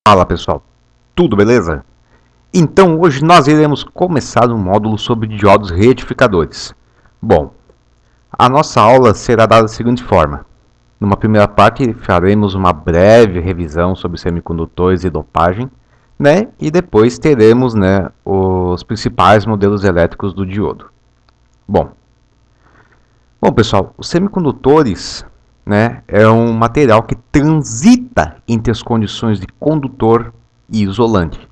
Fala pessoal, tudo beleza? Então hoje nós iremos começar um módulo sobre diodos retificadores. Bom, a nossa aula será dada da seguinte forma. Numa primeira parte faremos uma breve revisão sobre semicondutores e dopagem, né? E depois teremos, os principais modelos elétricos do diodo. Bom pessoal, os semicondutores, é um material que transita entre as condições de condutor e isolante.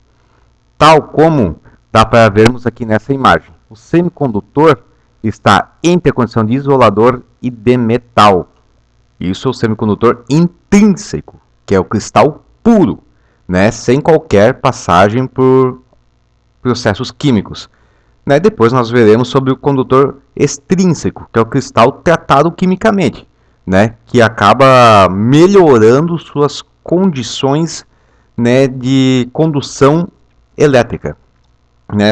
Tal como dá para vermos aqui nessa imagem. O semicondutor está entre a condição de isolador e de metal. Isso é o semicondutor intrínseco, que é o cristal puro, sem qualquer passagem por processos químicos. Depois nós veremos sobre o condutor extrínseco, que é o cristal tratado quimicamente, que acaba melhorando suas condições de condução elétrica.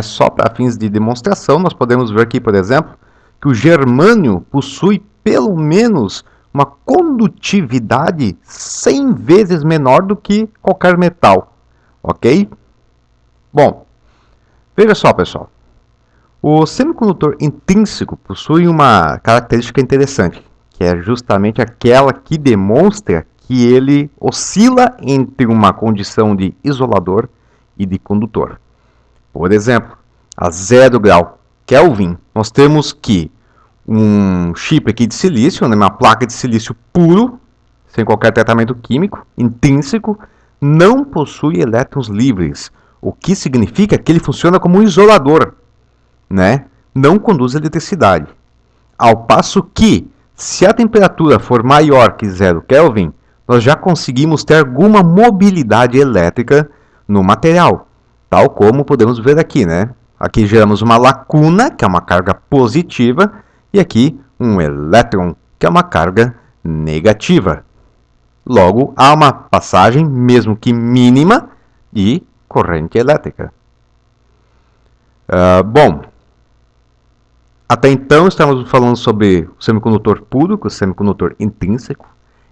Só para fins de demonstração, nós podemos ver aqui, por exemplo, que o germânio possui pelo menos uma condutividade 100 vezes menor do que qualquer metal, ok? Bom, veja só, pessoal. O semicondutor intrínseco possui uma característica interessante, que é justamente aquela que demonstra que ele oscila entre uma condição de isolador e de condutor. Por exemplo, a 0 grau Kelvin, nós temos que um chip aqui de silício, uma placa de silício puro, sem qualquer tratamento químico, intrínseco, não possui elétrons livres, o que significa que ele funciona como um isolador, não conduz eletricidade. Ao passo que, se a temperatura for maior que 0 Kelvin, nós já conseguimos ter alguma mobilidade elétrica no material, tal como podemos ver aqui, Aqui geramos uma lacuna, que é uma carga positiva, e aqui um elétron, que é uma carga negativa. Logo, há uma passagem, mesmo que mínima, de corrente elétrica. Até então estamos falando sobre o semicondutor puro, que é o semicondutor intrínseco,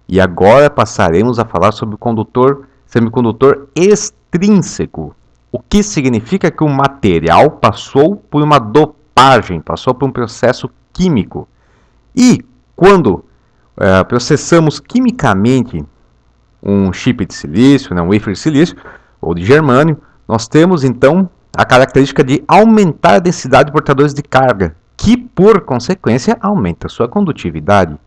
e agora passaremos a falar sobre o semicondutor extrínseco, o que significa que o material passou por uma dopagem, passou por um processo químico. E quando processamos quimicamente um chip de silício, um wafer de silício ou de germânio, nós temos então a característica de aumentar a densidade de portadores de carga, que por consequência aumenta sua condutividade.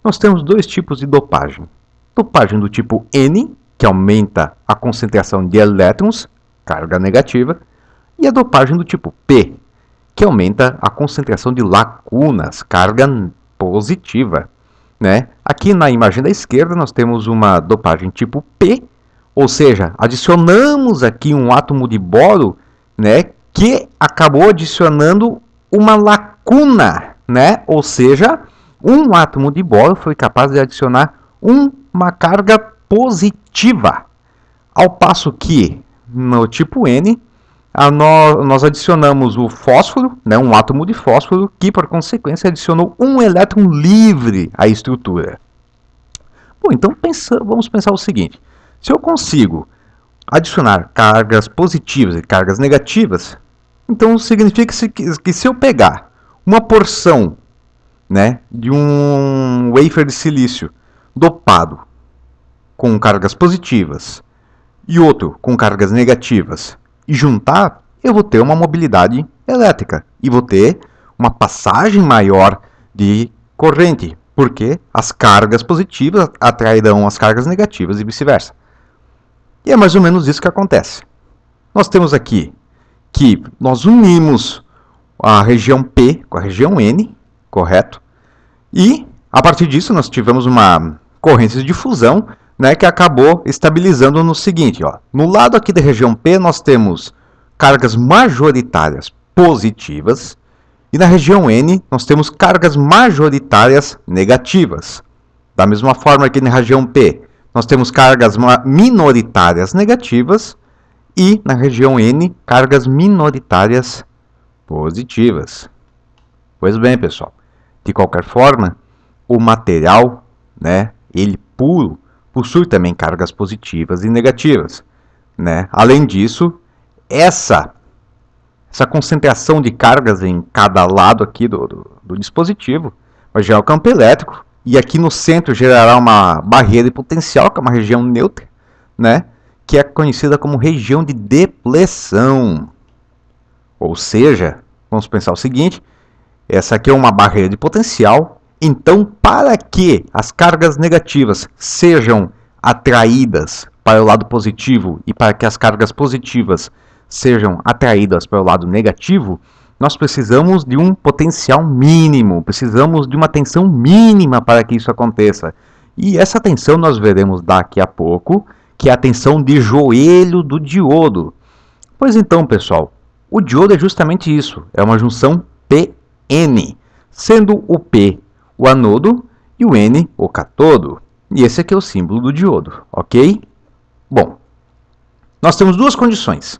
Nós temos dois tipos de dopagem. Dopagem do tipo N, que aumenta a concentração de elétrons, carga negativa, e a dopagem do tipo P, que aumenta a concentração de lacunas, carga positiva. Aqui na imagem da esquerda nós temos uma dopagem tipo P, ou seja, adicionamos aqui um átomo de boro, que acabou adicionando uma lacuna, ou seja, um átomo de boro foi capaz de adicionar uma carga positiva, ao passo que no tipo N nós adicionamos o fósforo, um átomo de fósforo, que por consequência adicionou um elétron livre à estrutura. Bom, então vamos pensar o seguinte: se eu consigo adicionar cargas positivas e cargas negativas, então significa que se eu pegar uma porção de um wafer de silício dopado com cargas positivas e outro com cargas negativas e juntar, eu vou ter uma mobilidade elétrica e vou ter uma passagem maior de corrente, porque as cargas positivas atrairão as cargas negativas e vice-versa. E é mais ou menos isso que acontece. Nós temos aqui que nós unimos a região P com a região N, correto? E, a partir disso, nós tivemos uma corrente de fusão, que acabou estabilizando no seguinte. No lado aqui da região P, nós temos cargas majoritárias positivas, e na região N, nós temos cargas majoritárias negativas. Da mesma forma, aqui na região P, nós temos cargas minoritárias negativas, e na região N, cargas minoritárias positivas. Pois bem, pessoal, de qualquer forma, o material, ele puro, possui também cargas positivas e negativas. né? Além disso, essa concentração de cargas em cada lado aqui do dispositivo vai gerar o campo elétrico, e aqui no centro gerará uma barreira de potencial, que é uma região neutra, né? Que é conhecida como região de depleção. Ou seja, vamos pensar o seguinte, essa aqui é uma barreira de potencial, então para que as cargas negativas sejam atraídas para o lado positivo e para que as cargas positivas sejam atraídas para o lado negativo, nós precisamos de um potencial mínimo, precisamos de uma tensão mínima para que isso aconteça. E essa tensão nós veremos daqui a pouco, que é a tensão de joelho do diodo. Pois então, pessoal, o diodo é justamente isso, é uma junção PN, sendo o P o anodo e o N o cátodo. E esse aqui é o símbolo do diodo, ok? Bom, nós temos duas condições.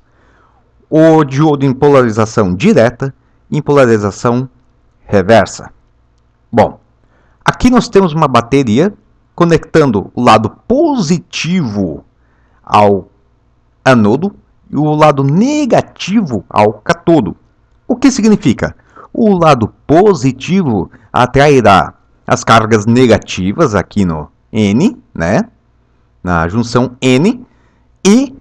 O diodo em polarização direta e em polarização reversa. Bom, aqui nós temos uma bateria conectando o lado positivo ao anodo e o lado negativo ao cátodo. O que significa? O lado positivo atrairá as cargas negativas aqui no N, né? Na junção N, e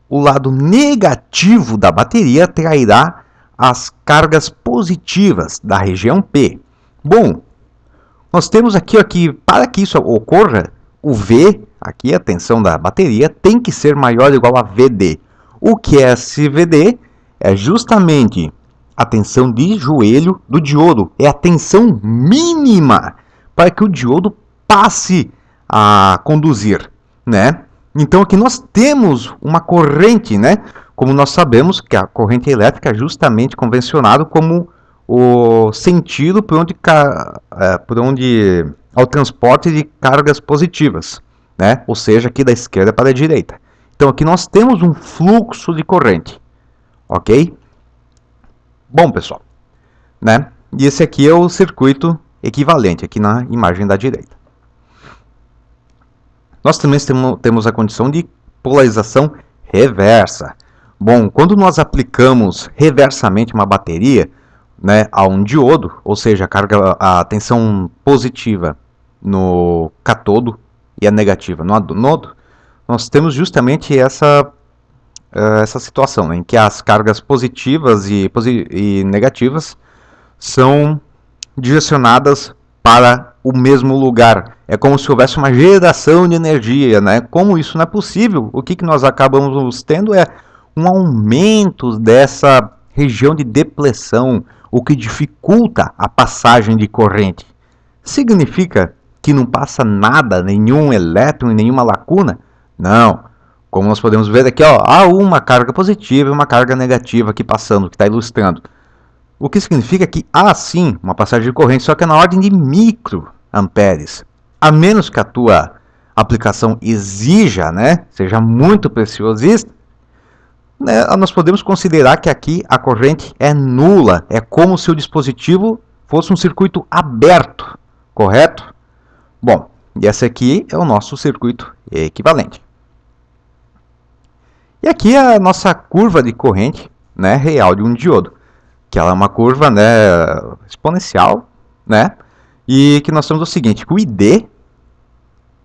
o lado negativo da bateria atrairá as cargas positivas da região P. Bom, nós temos aqui ó, que para que isso ocorra, o V, aqui a tensão da bateria, tem que ser maior ou igual a VD. O que é esse VD? É justamente a tensão de joelho do diodo. É a tensão mínima para que o diodo passe a conduzir, né? Então aqui nós temos uma corrente, né? Como nós sabemos que a corrente elétrica é justamente convencionado como o sentido por onde ao transporte de cargas positivas, né? Ou seja, aqui da esquerda para a direita. Então aqui nós temos um fluxo de corrente, ok? Bom, pessoal, né? E esse aqui é o circuito equivalente aqui na imagem da direita. Nós também temos a condição de polarização reversa. Bom, quando nós aplicamos reversamente uma bateria, né, a um diodo, ou seja, a tensão positiva no cátodo e a negativa no anodo, nós temos justamente essa situação, né, em que as cargas positivas e negativas são direcionadas para o mesmo lugar. É como se houvesse uma geração de energia, né? Como isso não é possível, o que nós acabamos tendo é um aumento dessa região de depleção, o que dificulta a passagem de corrente. Significa que não passa nada, nenhum elétron e nenhuma lacuna? Não. Como nós podemos ver aqui, ó, há uma carga positiva e uma carga negativa aqui passando, que está ilustrando. O que significa que há sim uma passagem de corrente, só que é na ordem de microamperes. A menos que a tua aplicação exija, né, seja muito preciosista, né, nós podemos considerar que aqui a corrente é nula. É como se o dispositivo fosse um circuito aberto, correto? Bom, e esse aqui é o nosso circuito equivalente. E aqui é a nossa curva de corrente, né, real de um diodo, que ela é uma curva, né, exponencial, né, e que nós temos o seguinte, que o ID,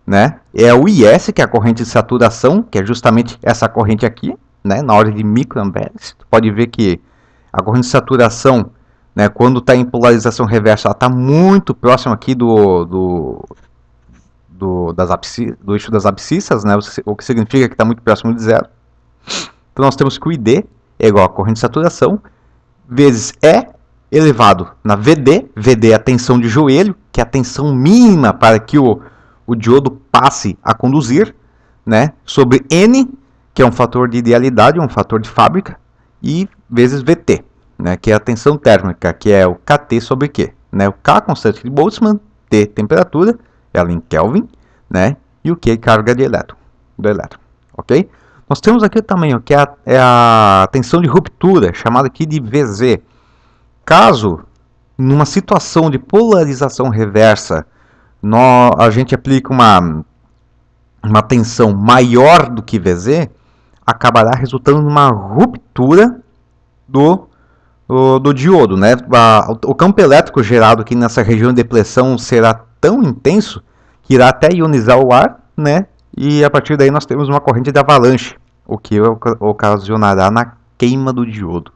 né, é o IS, que é a corrente de saturação, que é justamente essa corrente aqui, né, na ordem de microamperes. Tu pode ver que a corrente de saturação, né, quando está em polarização reversa, ela está muito próxima aqui do eixo das abscissas, né, o que significa que está muito próximo de zero. Então nós temos que o ID é igual a corrente de saturação, vezes E elevado na VD. VD é a tensão de joelho, que é a tensão mínima para que o diodo passe a conduzir, né, sobre N, que é um fator de idealidade, um fator de fábrica, e vezes VT, né, que é a tensão térmica, que é o KT sobre Q. Né, o K, constante de Boltzmann, T, temperatura, L em Kelvin, né, e o Q, carga do elétron, ok? Nós temos aqui também o que é a tensão de ruptura, chamada aqui de VZ. Caso, numa situação de polarização reversa, a gente aplica uma tensão maior do que VZ, acabará resultando numa ruptura do diodo, né? O campo elétrico gerado aqui nessa região de depleção será tão intenso que irá até ionizar o ar, né? E a partir daí nós temos uma corrente de avalanche, o que ocasionará na queima do diodo,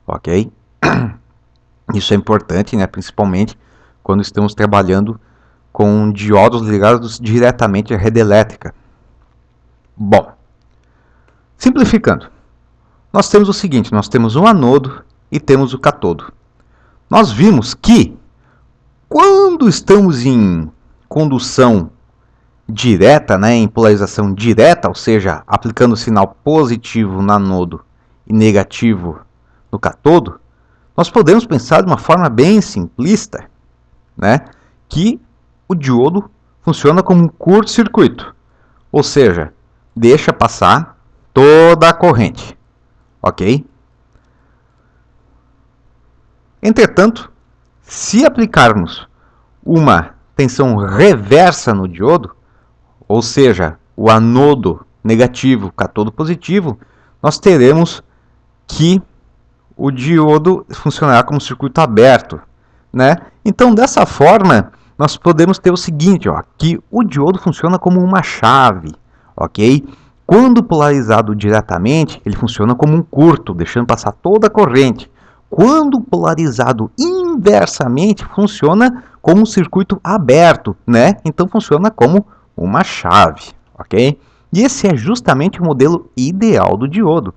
ok? Isso é importante, né? Principalmente quando estamos trabalhando com diodos ligados diretamente à rede elétrica. Bom, simplificando, nós temos o seguinte, nós temos um anodo e temos o catodo. Nós vimos que quando estamos em condução direta, né, em polarização direta, ou seja, aplicando o sinal positivo no anodo e negativo no catodo, nós podemos pensar de uma forma bem simplista, né, que o diodo funciona como um curto-circuito, ou seja, deixa passar toda a corrente, ok? Entretanto, se aplicarmos uma tensão reversa no diodo, ou seja, o anodo negativo, o catodo positivo, nós teremos que o diodo funcionará como circuito aberto, né? Então, dessa forma, nós podemos ter o seguinte, ó, que o diodo funciona como uma chave, ok? Quando polarizado diretamente, ele funciona como um curto, deixando passar toda a corrente. Quando polarizado inversamente, funciona como um circuito aberto, né? Então funciona como uma chave, ok? E esse é justamente o modelo ideal do diodo.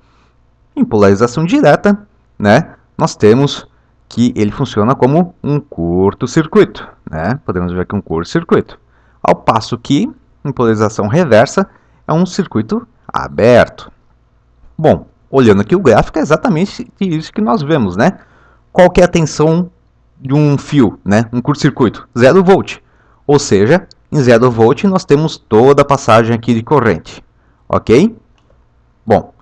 Em polarização direta, né, nós temos que ele funciona como um curto-circuito, né? Podemos ver aqui um curto-circuito. Ao passo que, em polarização reversa, é um circuito aberto. Bom, olhando aqui o gráfico, é exatamente isso que nós vemos, né? Qual que é a tensão de um fio, né? Um curto-circuito? 0 volt. Ou seja, em 0 volt nós temos toda a passagem aqui de corrente, ok? Bom,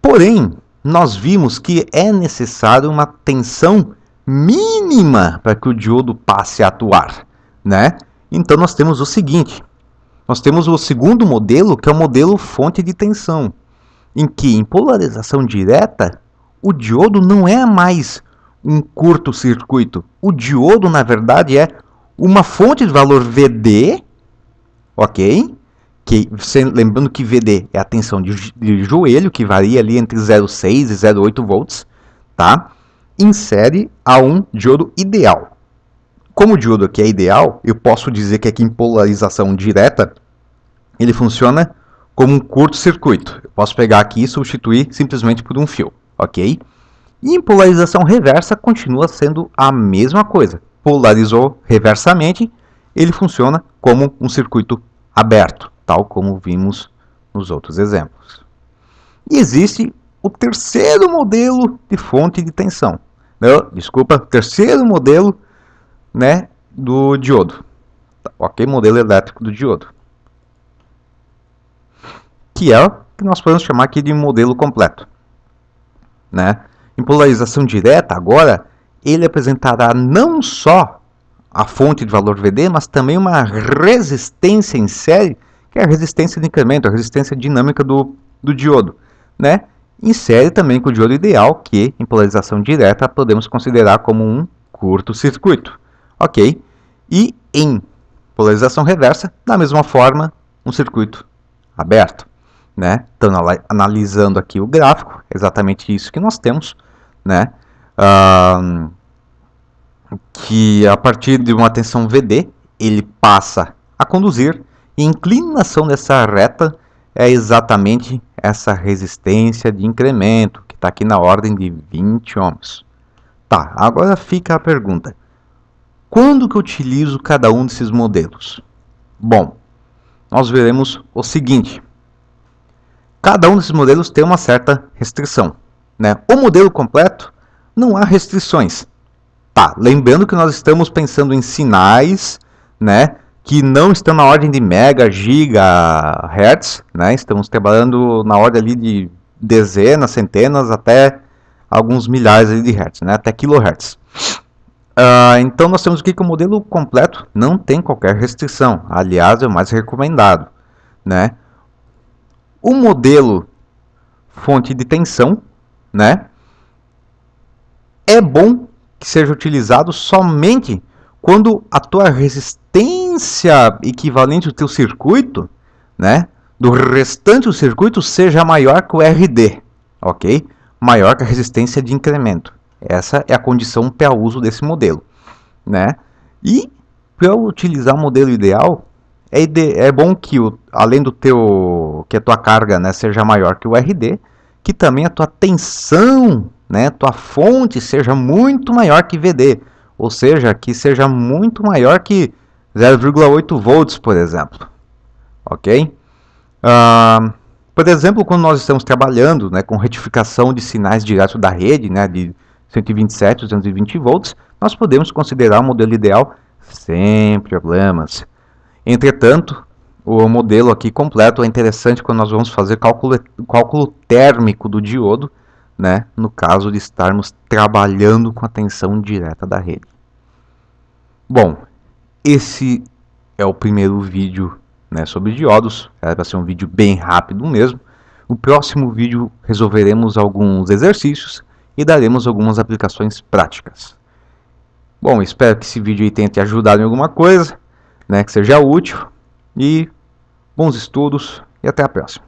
porém, nós vimos que é necessário uma tensão mínima para que o diodo passe a atuar, né? Então nós temos o seguinte, nós temos o segundo modelo, que é o modelo fonte de tensão, em que em polarização direta, o diodo não é mais um curto-circuito. O diodo, na verdade, é uma fonte de valor VD, ok? Lembrando que VD é a tensão de joelho, que varia ali entre 0,6 e 0,8 volts, tá? Insere a um diodo ideal. Como o diodo aqui é ideal, eu posso dizer que aqui em polarização direta, ele funciona como um curto-circuito. Eu posso pegar aqui e substituir simplesmente por um fio, ok? E em polarização reversa continua sendo a mesma coisa. Polarizou reversamente, ele funciona como um circuito aberto, tal como vimos nos outros exemplos. E existe o terceiro modelo de fonte de tensão. Terceiro modelo, né, do diodo. Ok, modelo elétrico do diodo. Que é o que nós podemos chamar aqui de modelo completo, né? Em polarização direta, agora, ele apresentará não só a fonte de valor VD, mas também uma resistência em série, que é a resistência de incremento, a resistência dinâmica do diodo, né? Em série também com o diodo ideal, que em polarização direta podemos considerar como um curto-circuito, ok? E em polarização reversa, da mesma forma, um circuito aberto, né? Então, analisando aqui o gráfico, exatamente isso que nós temos, né? Que a partir de uma tensão VD, ele passa a conduzir, e a inclinação dessa reta é exatamente essa resistência de incremento, que está aqui na ordem de 20 ohms. Tá, agora fica a pergunta, quando que eu utilizo cada um desses modelos? Bom, nós veremos o seguinte, cada um desses modelos tem uma certa restrição, né? O modelo completo não há restrições. Tá, lembrando que nós estamos pensando em sinais, né, que não estão na ordem de mega, giga, hertz, né? Estamos trabalhando na ordem ali de dezenas, centenas, até alguns milhares ali de hertz, né? Até kilohertz. Então nós temos aqui que o modelo completo não tem qualquer restrição. Aliás, é o mais recomendado, né? O modelo fonte de tensão, né? É bom que seja utilizado somente quando a tua resistência equivalente ao teu circuito, né, do restante do circuito seja maior que o RD, ok? Maior que a resistência de incremento. Essa é a condição para uso desse modelo, né? E para utilizar o modelo ideal, é bom que além do que a tua carga, né, seja maior que o RD, que também a tua tensão, né, tua fonte seja muito maior que VD, ou seja, que seja muito maior que 0,8 volts, por exemplo, ok? Por exemplo, quando nós estamos trabalhando, né, com retificação de sinais direto da rede, né, de 127 ou 220 volts, nós podemos considerar o modelo ideal sem problemas. Entretanto, o modelo aqui completo é interessante quando nós vamos fazer cálculo térmico do diodo, né, no caso de estarmos trabalhando com a tensão direta da rede. Bom, esse é o primeiro vídeo, né, sobre diodos. Era para ser um vídeo bem rápido mesmo. No próximo vídeo resolveremos alguns exercícios e daremos algumas aplicações práticas. Bom, espero que esse vídeo aí tenha te ajudado em alguma coisa, né, que seja útil. E bons estudos e até a próxima.